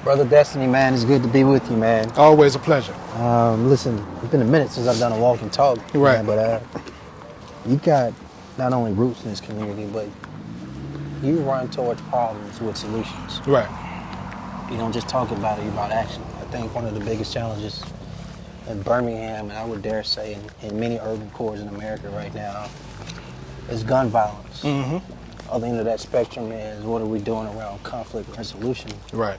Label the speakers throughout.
Speaker 1: Brother Destiny, man, it's good to be with you, man.
Speaker 2: Always a pleasure.
Speaker 1: Listen, it's been a minute since I've done a walk and talk,
Speaker 2: Right.
Speaker 1: man, but you got not only roots in this community, but you run towards problems with solutions.
Speaker 2: Right.
Speaker 1: You don't just talk about it, you're about action. I think one of the biggest challenges in Birmingham, and I would dare say in many urban cores in America right now, is gun violence.
Speaker 2: Mm-hmm.
Speaker 1: Other end of that spectrum is what are we doing around conflict resolution?
Speaker 2: Right.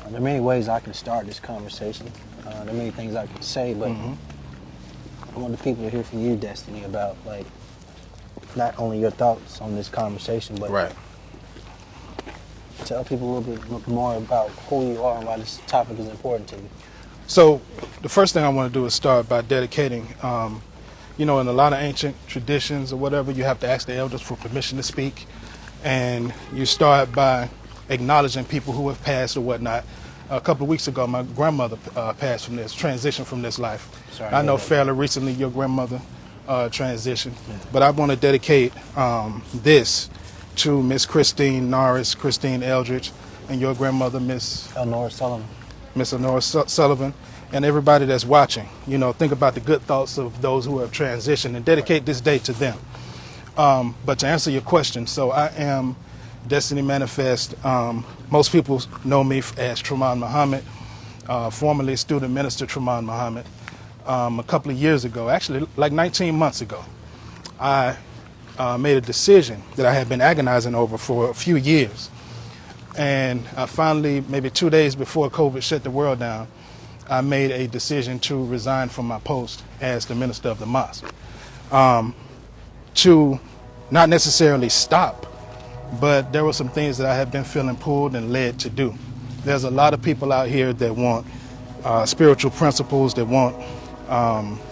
Speaker 1: There are many ways I can start this conversation. There are many things I can say, but I want the people to hear from you, Destiny, about like not only your thoughts on this conversation, but
Speaker 2: Right.
Speaker 1: tell people a little bit more about who you are and why this topic is important to you.
Speaker 2: So the first thing I want to do is start by dedicating, in a lot of ancient traditions or whatever, you have to ask the elders for permission to speak. And you start by acknowledging people who have passed or whatnot. A couple of weeks ago, my grandmother passed from this, transitioned from this life.
Speaker 1: Sorry,
Speaker 2: I know fairly recently your grandmother transitioned, but I want to dedicate this to Miss Christine Norris, Christine Eldridge, and your grandmother, Miss
Speaker 1: Elnora Sullivan.
Speaker 2: Miss Elnora Sullivan, and everybody that's watching. Think about the good thoughts of those who have transitioned and dedicate this day to them. But to answer your question, so I am Destiny Manifest. Most people know me as Tremont Muhammad, formerly student minister Tremont Muhammad. A couple of years ago, actually like 19 months ago, I made a decision that I had been agonizing over for a few years. And I finally, maybe 2 days before COVID shut the world down, I made a decision to resign from my post as the minister of the mosque. To not necessarily stop, but there were some things that I had been feeling pulled and led to do. There's a lot of people out here that want spiritual principles, that want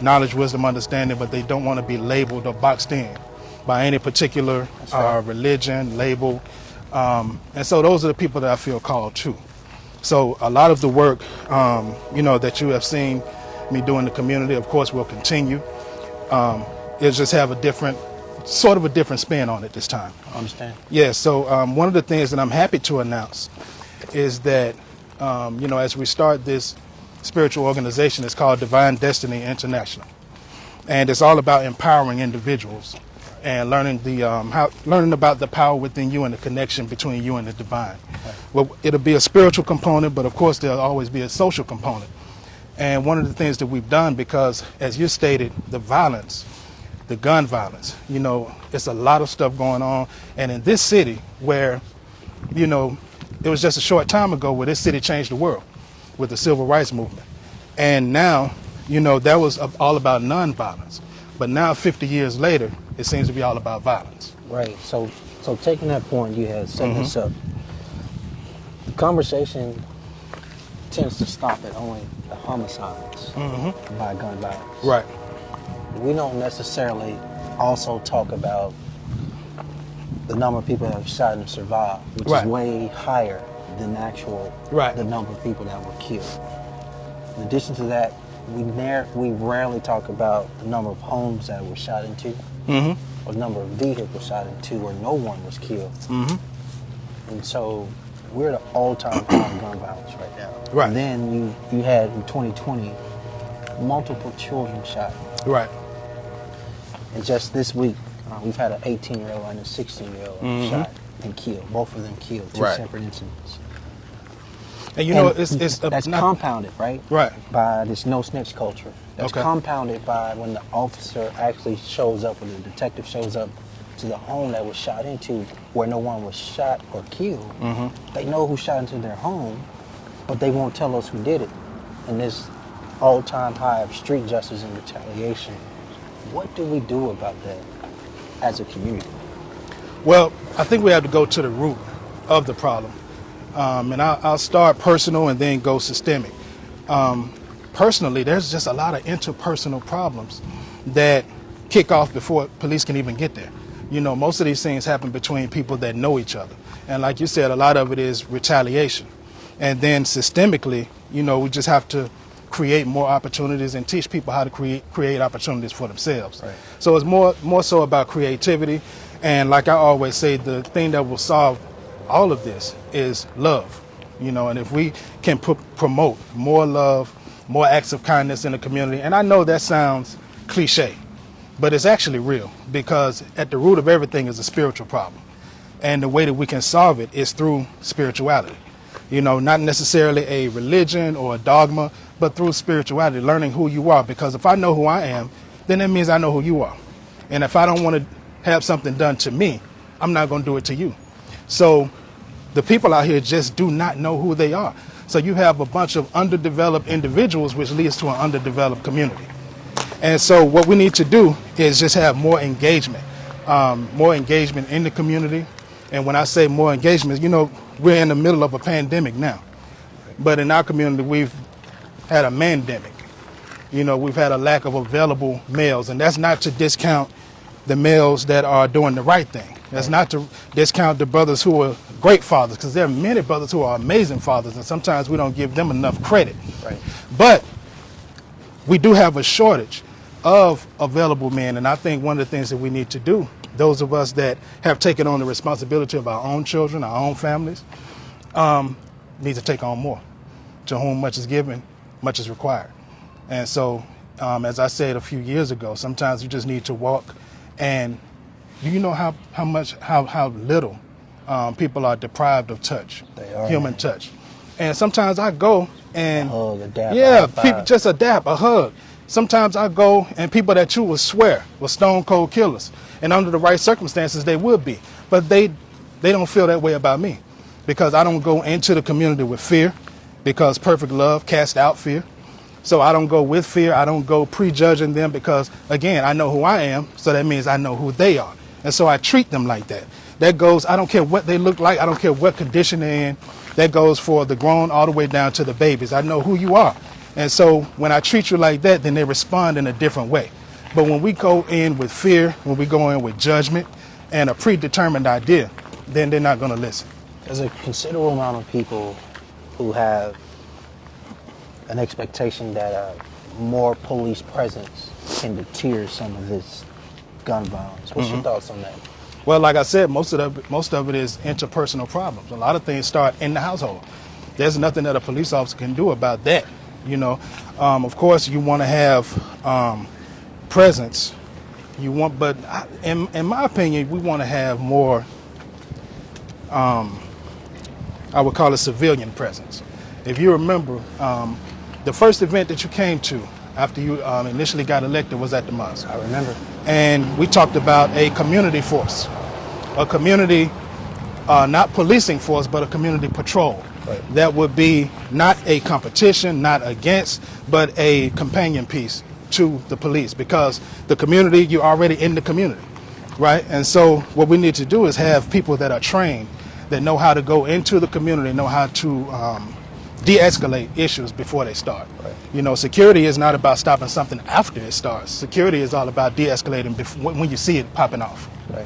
Speaker 2: knowledge, wisdom, understanding, but they don't want to be labeled or boxed in by any particular religion, label. And so those are the people that I feel called to. So a lot of the work, that you have seen me do in the community, of course, will continue. It'll just have a different spin on it this time.
Speaker 1: I understand.
Speaker 2: Yeah, so one of the things that I'm happy to announce is that, as we start this spiritual organization, it's called Divine Destiny International. And it's all about empowering individuals and learning about the power within you and the connection between you and the divine. Right. Well, it'll be a spiritual component, but of course there'll always be a social component. And one of the things that we've done, because as you stated, the violence, the gun violence, it's a lot of stuff going on. And in this city where, it was just a short time ago where this city changed the world with the civil rights movement. And now, that was all about nonviolence. But now 50 years later, it seems to be all about violence.
Speaker 1: Right. So taking that point you had set this up, the conversation tends to stop at only the homicides by gun violence.
Speaker 2: Right.
Speaker 1: We don't necessarily also talk about the number of people that have shot and survived, which is way higher than the number of people that were killed. In addition to that, we rarely talk about the number of homes that were shot into, or the number of vehicles shot into where no one was killed. And so we're at an all-time high in gun violence right now.
Speaker 2: Right.
Speaker 1: And then you had in 2020 multiple children shot.
Speaker 2: Right. And
Speaker 1: just this week, we've had an 18-year-old and a 16-year-old shot and killed. Both of them killed. Two separate incidents.
Speaker 2: And
Speaker 1: that's compounded, right?
Speaker 2: Right.
Speaker 1: By this no snitch culture. That's compounded by when the officer actually shows up, or the detective shows up to the home that was shot into, where no one was shot or killed. They know who shot into their home, but they won't tell us who did it. And this all-time high of street justice and retaliation. What do we do about that as a community?
Speaker 2: Well, I think we have to go to the root of the problem. And I'll start personal and then go systemic. Personally, there's just a lot of interpersonal problems that kick off before police can even get there. Most of these things happen between people that know each other. And like you said, a lot of it is retaliation. And then systemically, we just have to create more opportunities and teach people how to create opportunities for themselves. Right. So it's more so about creativity. And like I always say, the thing that will solve all of this is love. you know, and if we can promote more love, more acts of kindness in the community, and I know that sounds cliche, but it's actually real, because at the root of everything is a spiritual problem. And the way that we can solve it is through spirituality. You know, not necessarily a religion or a dogma, but through spirituality, learning who you are. Because if I know who I am, then that means I know who you are. And if I don't want to have something done to me, I'm not going to do it to you. So the people out here just do not know who they are. So you have a bunch of underdeveloped individuals, which leads to an underdeveloped community. And so what we need to do is just have more engagement in the community. And when I say more engagement, you know, we're in the middle of a pandemic now. But in our community, we've had a mandemic. You know, we've had a lack of available males. And that's not to discount the males that are doing the right thing. That's not to discount the brothers who are great fathers, because there are many brothers who are amazing fathers, and sometimes we don't give them enough credit.
Speaker 1: Right.
Speaker 2: But we do have a shortage of available men. And I think one of the things that we need to do, those of us that have taken on the responsibility of our own children, our own families, need to take on more. To whom much is given, much is required. And so, as I said a few years ago, sometimes you just need to walk, and do you know how little people are deprived of touch, human touch. And sometimes I go and
Speaker 1: a dap,
Speaker 2: yeah, people just a dap, a hug. Sometimes I go and people that you would swear were stone cold killers, and under the right circumstances they would be, but they don't feel that way about me, because I don't go into the community with fear, because perfect love casts out fear. So I don't go with fear. I don't go prejudging them, because again, I know who I am, so that means I know who they are. And so I treat them like that. That goes, I don't care what they look like, I don't care what condition they're in. That goes for the grown all the way down to the babies. I know who you are. And so when I treat you like that, then they respond in a different way. But when we go in with fear, when we go in with judgment and a predetermined idea, then they're not going to listen.
Speaker 1: There's a considerable amount of people who have an expectation that more police presence can deter some of this gun violence. What's your thoughts on that?
Speaker 2: Well, like I said, most of it is interpersonal problems. A lot of things start in the household. There's nothing that a police officer can do about that. You know, of course, you want to have presence. But in my opinion, we want to have more. I would call it civilian presence. If you remember, the first event that you came to after you initially got elected was at the mosque.
Speaker 1: I remember.
Speaker 2: And we talked about a community force, a community, not policing force, but a community patrol. Right. That would be not a competition, not against, but a companion piece to the police, because the community, you're already in the community, right? And so what we need to do is have people that are trained, that know how to go into the community, know how to de-escalate issues before they start. Right. You know, security is not about stopping something after it starts. Security is all about de-escalating when you see it popping off.
Speaker 1: Right.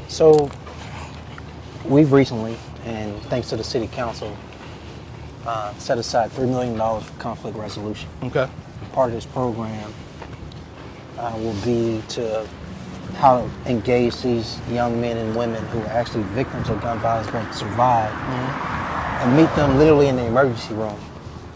Speaker 1: So we've recently, and thanks to the city council, set aside $3 million for conflict resolution.
Speaker 2: Okay.
Speaker 1: Part of this program will be to how to engage these young men and women who are actually victims of gun violence but survive, and meet them literally in the emergency room.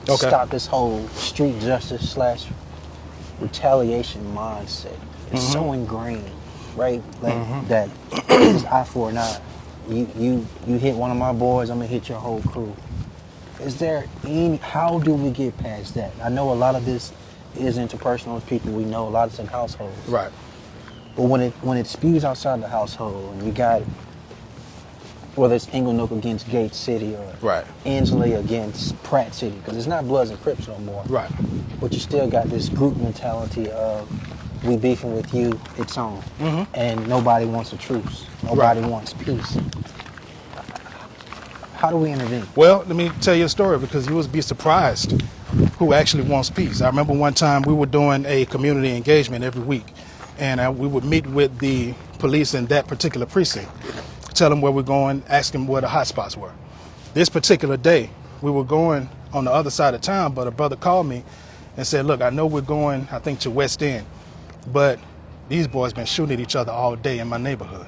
Speaker 2: Okay.
Speaker 1: Stop this whole street justice / retaliation mindset. It's so ingrained, right? Like that it's eye for an eye. You hit one of my boys, I'm gonna hit your whole crew. Is there how do we get past that? I know a lot of this is interpersonal with people we know, a lot of it's in households.
Speaker 2: Right.
Speaker 1: But when it spews outside the household, and you got, whether it's Inglenook against Gate City or
Speaker 2: right.
Speaker 1: Ansley against Pratt City, because it's not Bloods and Crips no more.
Speaker 2: Right.
Speaker 1: But you still got this group mentality of, we beefing with you, it's on. And nobody wants a truce. Nobody wants peace. How do we intervene?
Speaker 2: Well, let me tell you a story, because you would be surprised who actually wants peace. I remember one time we were doing a community engagement every week, and we would meet with the police in that particular precinct, tell them where we're going, ask them where the hot spots were. This particular day, we were going on the other side of town, but a brother called me and said, look, I know we're going, I think, to West End, but these boys been shooting at each other all day in my neighborhood.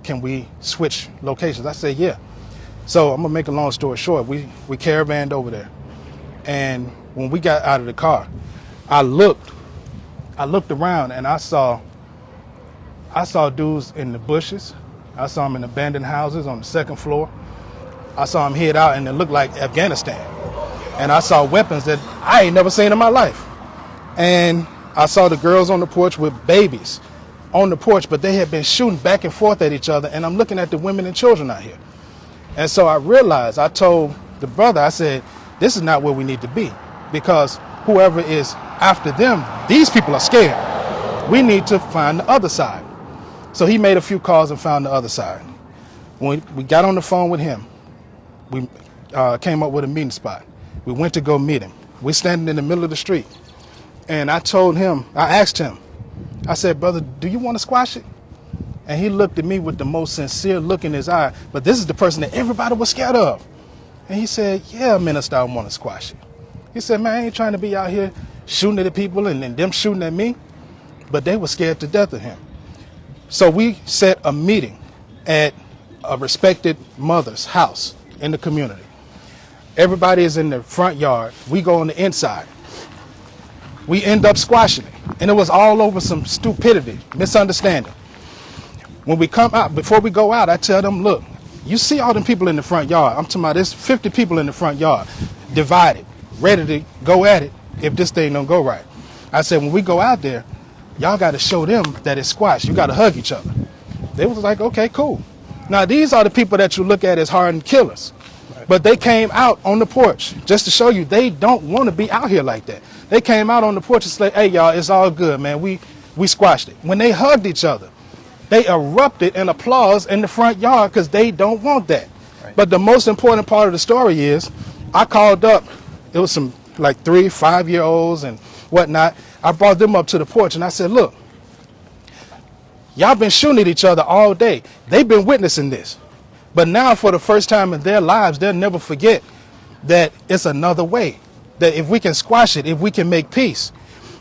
Speaker 2: Can we switch locations? I said, yeah. So I'm gonna make a long story short. We caravanned over there, and when we got out of the car, I looked around and I saw dudes in the bushes. I saw them in abandoned houses on the second floor. I saw them head out and it looked like Afghanistan. And I saw weapons that I ain't never seen in my life. And I saw the girls on the porch with babies on the porch, but they had been shooting back and forth at each other. And I'm looking at the women and children out here. And so I realized, I told the brother, I said, this is not where we need to be, because whoever is after them, these people are scared. We need to find the other side. So he made a few calls and found the other side. When we got on the phone with him, we came up with a meeting spot. We went to go meet him. We're standing in the middle of the street. And I asked him, I said, brother, do you want to squash it? And he looked at me with the most sincere look in his eye. But this is the person that everybody was scared of. And he said, yeah, minister, I want to squash it. He said, man, I ain't trying to be out here shooting at the people and them shooting at me. But they were scared to death of him. So we set a meeting at a respected mother's house in the community. Everybody is in the front yard. We go on the inside. We end up squashing it. And it was all over some stupidity, misunderstanding. When we come out, before we go out, I tell them, look, you see all them people in the front yard. I'm talking about there's 50 people in the front yard, divided, ready to go at it if this thing don't go right. I said, when we go out there, y'all got to show them that it's squashed. You got to hug each other. They was like, okay, cool. Now, these are the people that you look at as hardened killers. Right. But they came out on the porch just to show you they don't want to be out here like that. They came out on the porch and said, hey, y'all, it's all good, man. We squashed it. When they hugged each other, they erupted in applause in the front yard because they don't want that. Right. But the most important part of the story is I called up, it was some like 3-5-year-olds and whatnot. I brought them up to the porch and I said, look, y'all been shooting at each other all day. They've been witnessing this. But now for the first time in their lives, they'll never forget that it's another way. That if we can squash it, if we can make peace,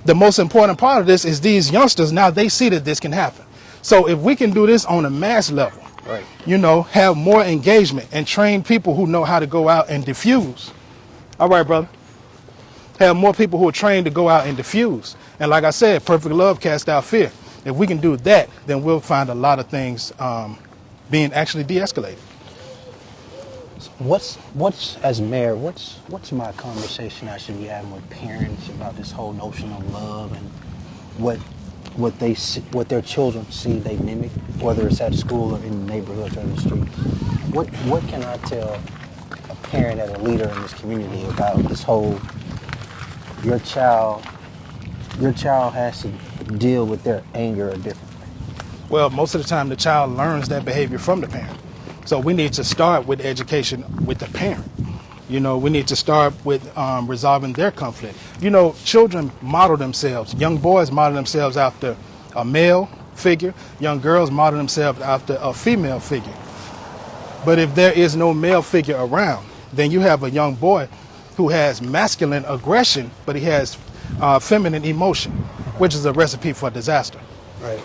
Speaker 2: the most important part of this is these youngsters, now they see that this can happen. So if we can do this on a mass level, right, you know, have more engagement and train people who know how to go out and diffuse. All right, brother. Have more people who are trained to go out and diffuse. And like I said, perfect love casts out fear. If we can do that, then we'll find a lot of things being actually de-escalated.
Speaker 1: What's as mayor, what's my conversation I should be having with parents about this whole notion of love and what they see, what their children see they mimic, whether it's at school or in the neighborhoods or in the streets? What can I tell a parent and a leader in this community about this whole your child has to deal with their anger a different way?
Speaker 2: Well, most of the time the child learns that behavior from the parent. So we need to start with education with the parent. You know, we need to start with resolving their conflict. You know, children model themselves. Young boys model themselves after a male figure. Young girls model themselves after a female figure. But if there is no male figure around, then you have a young boy who has masculine aggression, but he has feminine emotion, which is a recipe for disaster.
Speaker 1: Right.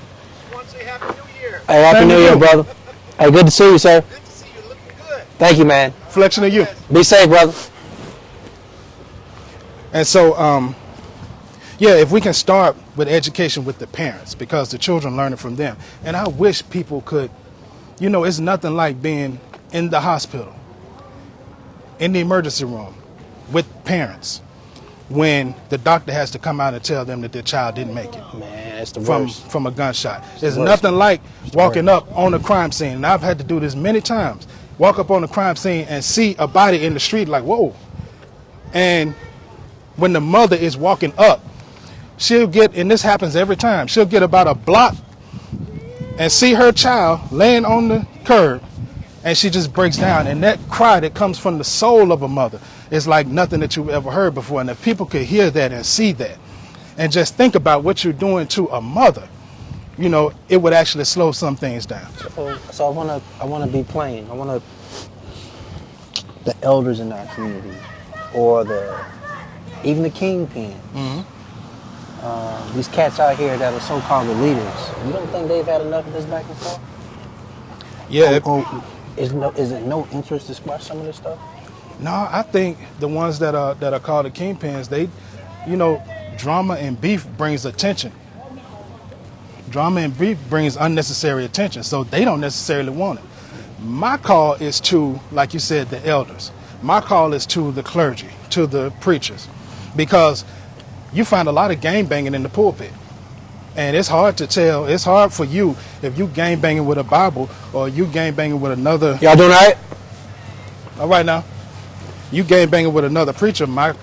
Speaker 3: I want to say Happy New Year.
Speaker 1: Hey, Happy New Year, brother. Hey, good to see you, sir.
Speaker 3: Good to see you. Looking good.
Speaker 1: Thank you, man.
Speaker 2: Reflection of you.
Speaker 1: Be safe, brother.
Speaker 2: And so, yeah, if we can start with education with the parents, because the children learn it from them. And I wish people could, you know, it's nothing like being in the hospital, in the emergency room with parents, when the doctor has to come out and tell them that their child didn't make it.
Speaker 1: Man, that's the worst.
Speaker 2: From a gunshot. There's nothing like walking up on a crime scene, and I've had to do this many times, walk up on the crime scene and see a body in the street like, whoa. And when the mother is walking up, she'll get, and this happens every time, she'll get about a block and see her child laying on the curb, and she just breaks down. And that cry that comes from the soul of a mother is like nothing that you've ever heard before. And if people could hear that and see that and just think about what you're doing to a mother, you know, it would actually slow some things down.
Speaker 1: So I wanna be plain. I wanna the elders in our community, or even the kingpin. These cats out here that are so-called the leaders. You don't think they've had enough of this back and forth?
Speaker 2: Yeah.
Speaker 1: Is it no interest to squash some of this stuff?
Speaker 2: No, I think the ones that are called the kingpins, they, drama and beef brings attention. Drama and beef brings unnecessary attention, so they don't necessarily want it. My call is to, like you said, the elders. My call is to the clergy, to the preachers, because you find a lot of gang banging in the pulpit. And it's hard to tell. It's hard for you if you gang banging with a Bible or you gang banging with another.
Speaker 1: Y'all doing all right?
Speaker 2: All right now, you gang banging with another preacher. My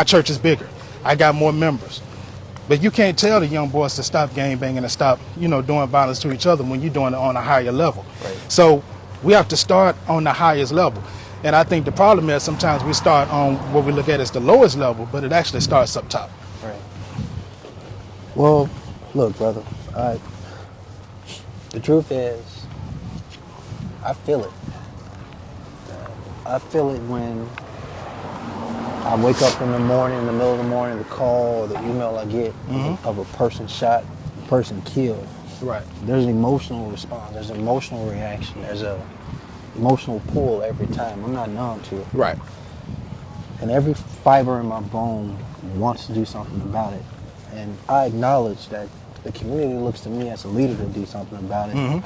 Speaker 2: church is bigger. I got more members. But you can't tell the young boys to stop gang banging and stop, doing violence to each other when you're doing it on a higher level.
Speaker 1: Right.
Speaker 2: So we have to start on the highest level. And I think the problem is sometimes we start on what we look at as the lowest level, but it actually starts up top.
Speaker 1: Right. Well, look, brother, the truth is, I feel it. I feel it when I wake up in the morning, in the middle of the morning, the call or the email I get of a person shot, a person killed.
Speaker 2: Right.
Speaker 1: There's an emotional response. There's an emotional reaction. There's a emotional pull every time. I'm not numb to it.
Speaker 2: Right.
Speaker 1: And every fiber in my bone wants to do something about it. And I acknowledge that the community looks to me as a leader to do something about it.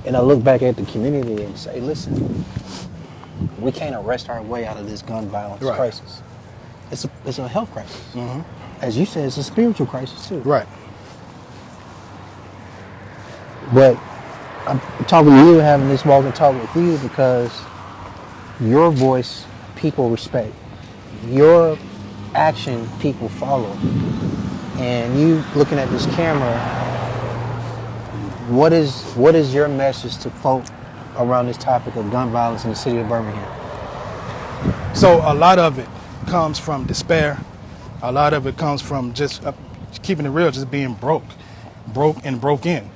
Speaker 1: And I look back at the community and say, listen, we can't arrest our way out of this gun violence crisis. It's a health crisis. As you said, it's a spiritual crisis too.
Speaker 2: Right.
Speaker 1: But I'm talking to you, having this walk and talk with you because your voice people respect. Your action people follow. And you looking at this camera, what is your message to folk around this topic of gun violence in the city of Birmingham?
Speaker 2: So a lot of it comes from despair. A lot of it comes from just keeping it real, just being broke and broke in.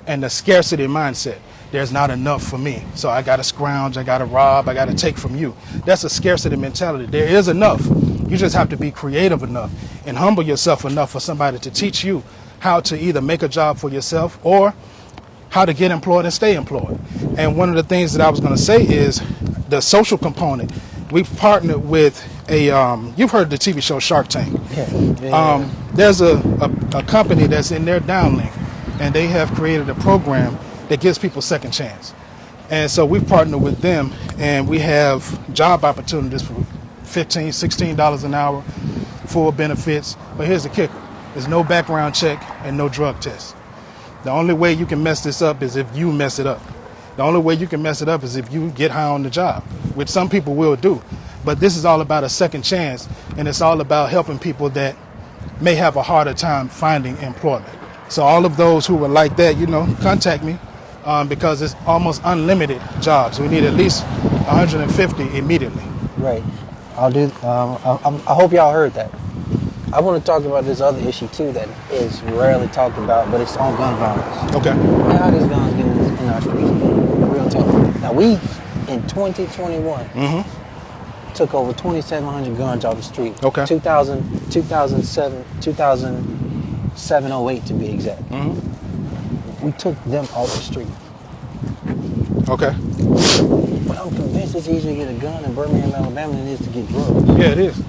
Speaker 2: And the scarcity mindset. There's not enough for me. So I got to scrounge, I got to rob, I got to take from you. That's a scarcity mentality. There is enough. You just have to be creative enough and humble yourself enough for somebody to teach you how to either make a job for yourself or how to get employed and stay employed. And one of the things that I was going to say is the social component. We've partnered with you've heard the TV show Shark Tank.
Speaker 1: Yeah.
Speaker 2: There's a company that's in their downlink, and they have created a program that gives people second chance. And so we've partnered with them, and we have job opportunities for $15, $16 an hour, full benefits. But here's the kicker. There's no background check and no drug test. The only way you can mess this up is if you mess it up. The only way you can mess it up is if you get high on the job, which some people will do. But this is all about a second chance, and it's all about helping people that may have a harder time finding employment. So all of those who would like that, contact me because it's almost unlimited jobs. We need at least 150 immediately.
Speaker 1: Right. I'll do. I hope y'all heard that. I want to talk about this other issue too that is rarely talked about, but it's on gun violence.
Speaker 2: Okay.
Speaker 1: How these guns get in our streets? Real talk. Now we, in 2021, took over 2,700 guns off the street.
Speaker 2: Okay.
Speaker 1: 2007, 08 to be exact. We took them off the street.
Speaker 2: Okay.
Speaker 1: But I'm convinced it's easier to get a gun in Birmingham, Alabama than it is to get drugs.
Speaker 2: Yeah, it is.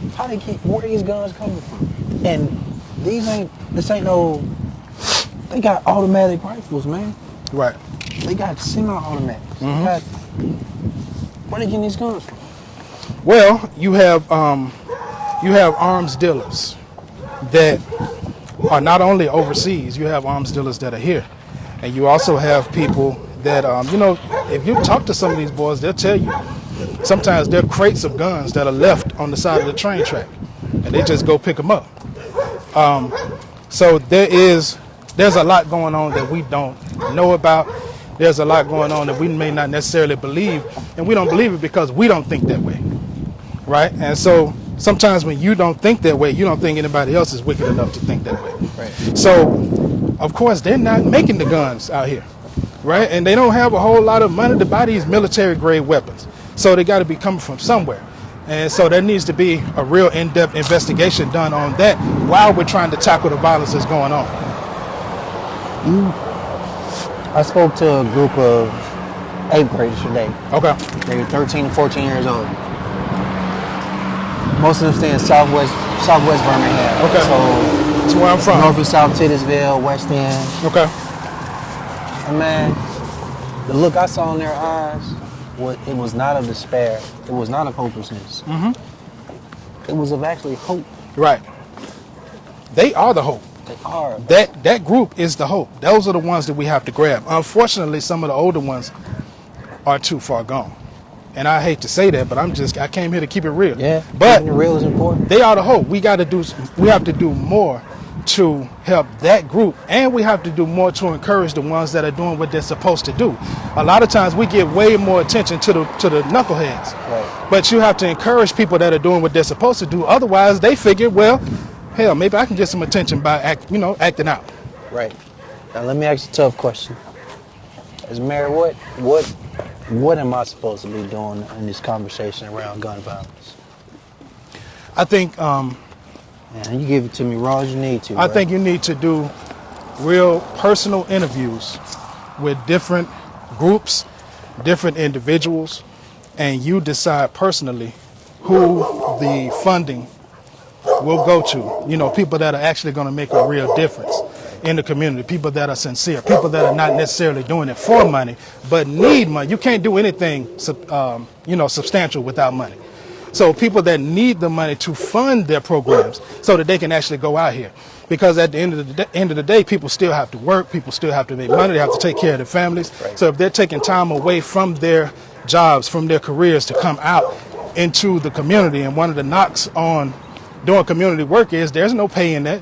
Speaker 1: Where are these guns coming from? And this ain't no, they got automatic rifles, man.
Speaker 2: Right.
Speaker 1: They got semi-automatics. Where they getting these guns from?
Speaker 2: Well, you have arms dealers that are not only overseas. You have arms dealers that are here, and you also have people that if you talk to some of these boys, they'll tell you sometimes there are crates of guns that are left on the side of the train track, and they just go pick them up. So there's a lot going on that we don't know about. There's a lot going on that we may not necessarily believe, and we don't believe it because we don't think that way, right? And so sometimes when you don't think that way, you don't think anybody else is wicked enough to think that way.
Speaker 1: Right.
Speaker 2: So, of course, they're not making the guns out here, right? And they don't have a whole lot of money to buy these military-grade weapons. So they got to be coming from somewhere. And so there needs to be a real in-depth investigation done on that while we're trying to tackle the violence that's going on.
Speaker 1: I spoke to a group of 8th graders today.
Speaker 2: Okay.
Speaker 1: They were 13 and 14 years old. Most of them stay in Southwest Birmingham.
Speaker 2: Okay.
Speaker 1: So
Speaker 2: that's where I'm from.
Speaker 1: North and South Titusville, West End.
Speaker 2: Okay.
Speaker 1: And man, the look I saw in their eyes, it was not of despair. It was not of hopelessness. It was of actually hope.
Speaker 2: Right. They are the hope.
Speaker 1: They are.
Speaker 2: That group is the hope. Those are the ones that we have to grab. Unfortunately, some of the older ones are too far gone. And I hate to say that, but I came here to keep it real.
Speaker 1: Yeah.
Speaker 2: But
Speaker 1: keeping it real is important.
Speaker 2: they are the hope. We have to do more to help that group, and we have to do more to encourage the ones that are doing what they're supposed to do. A lot of times we give way more attention to the knuckleheads.
Speaker 1: Right.
Speaker 2: But you have to encourage people that are doing what they're supposed to do. Otherwise, they figure, well, hell, maybe I can get some attention by acting out.
Speaker 1: Right. Now let me ask you a tough question. As mayor, what am I supposed to be doing in this conversation around gun violence?
Speaker 2: I think
Speaker 1: Man, you give it to me raw as you need to.
Speaker 2: I think you need to do real personal interviews with different groups, different individuals, and you decide personally who the funding will go to. People that are actually going to make a real difference in the community, people that are sincere, people that are not necessarily doing it for money, but need money. You can't do anything, substantial without money. So people that need the money to fund their programs so that they can actually go out here. Because at the end of the day, people still have to work, people still have to make money, they have to take care of their families.
Speaker 1: Right.
Speaker 2: So if they're taking time away from their jobs, from their careers to come out into the community, and one of the knocks on doing community work is there's no pay in that.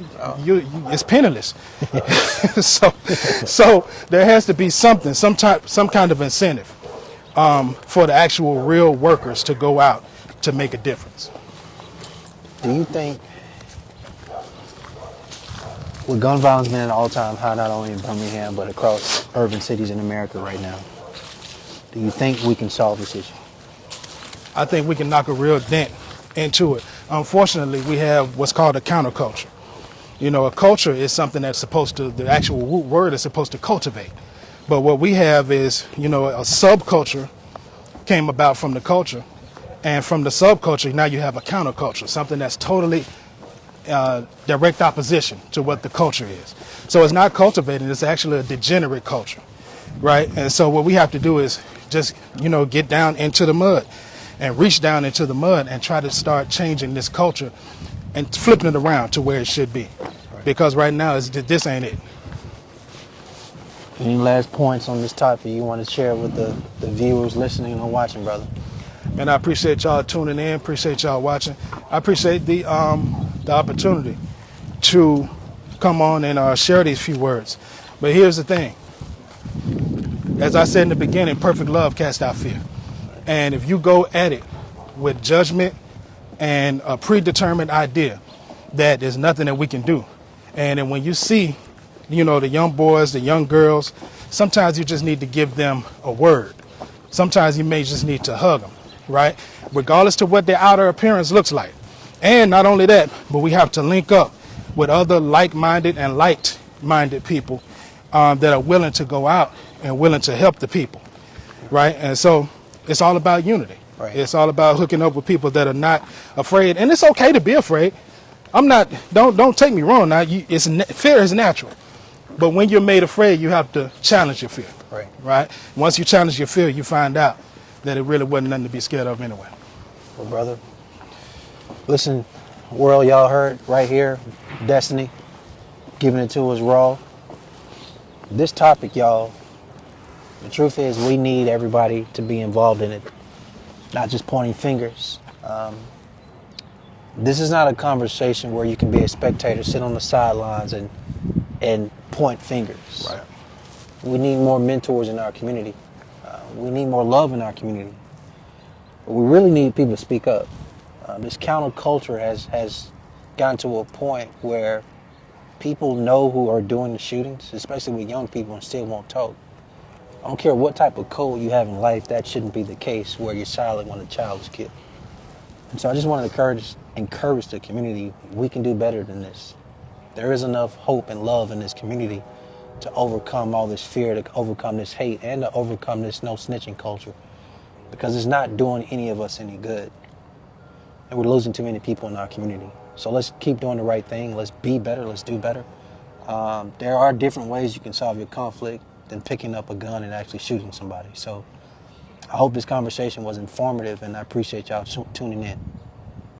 Speaker 2: It's penniless. so there has to be some kind of incentive for the actual real workers to go out to make a difference.
Speaker 1: Do you think, with gun violence being at an all-time high, not only in Birmingham, but across urban cities in America right now, do you think we can solve this issue?
Speaker 2: I think we can knock a real dent into it. Unfortunately, we have what's called a counterculture. A culture is something that's the actual root word is supposed to cultivate. But what we have is, a subculture came about from the culture. And from the subculture, now you have a counterculture, something that's totally direct opposition to what the culture is. So it's not cultivated, it's actually a degenerate culture, right? And so what we have to do is just, get down into the mud and reach down into the mud and try to start changing this culture and flipping it around to where it should be. Right. Because right now, this ain't it.
Speaker 1: Any last points on this topic you want to share with the viewers listening and watching, brother?
Speaker 2: And I appreciate y'all tuning in, appreciate y'all watching. I appreciate the opportunity to come on and share these few words. But here's the thing. As I said in the beginning, perfect love casts out fear. And if you go at it with judgment and a predetermined idea that there's nothing that we can do, and then when you see, the young boys, the young girls, sometimes you just need to give them a word. Sometimes you may just need to hug them, right? Regardless to what their outer appearance looks like. And not only that, but we have to link up with other like-minded and light-minded people that are willing to go out and willing to help the people, right? And so it's all about unity.
Speaker 1: Right.
Speaker 2: It's all about hooking up with people that are not afraid. And it's okay to be afraid. Don't take me wrong now. Fear is natural. But when you're made afraid, you have to challenge your fear. Right? Once you challenge your fear, you find out that it really wasn't nothing to be scared of anyway.
Speaker 1: Well, brother, listen, world, y'all heard right here, Destiny, giving it to us raw. This topic, y'all, the truth is we need everybody to be involved in it, not just pointing fingers. This is not a conversation where you can be a spectator, sit on the sidelines and point fingers.
Speaker 2: Right.
Speaker 1: We need more mentors in our community. We need more love in our community. But we really need people to speak up. This counterculture has gotten to a point where people know who are doing the shootings, especially with young people, and still won't talk. I don't care what type of code you have in life, that shouldn't be the case where you're silent when a child is killed. And so I just want to encourage the community. We can do better than this. There is enough hope and love in this community to overcome all this fear, to overcome this hate, and to overcome this no snitching culture, because it's not doing any of us any good. And we're losing too many people in our community. So let's keep doing the right thing. Let's be better. Let's do better. There are different ways you can solve your conflict than picking up a gun and actually shooting somebody. So I hope this conversation was informative, and I appreciate y'all tuning in.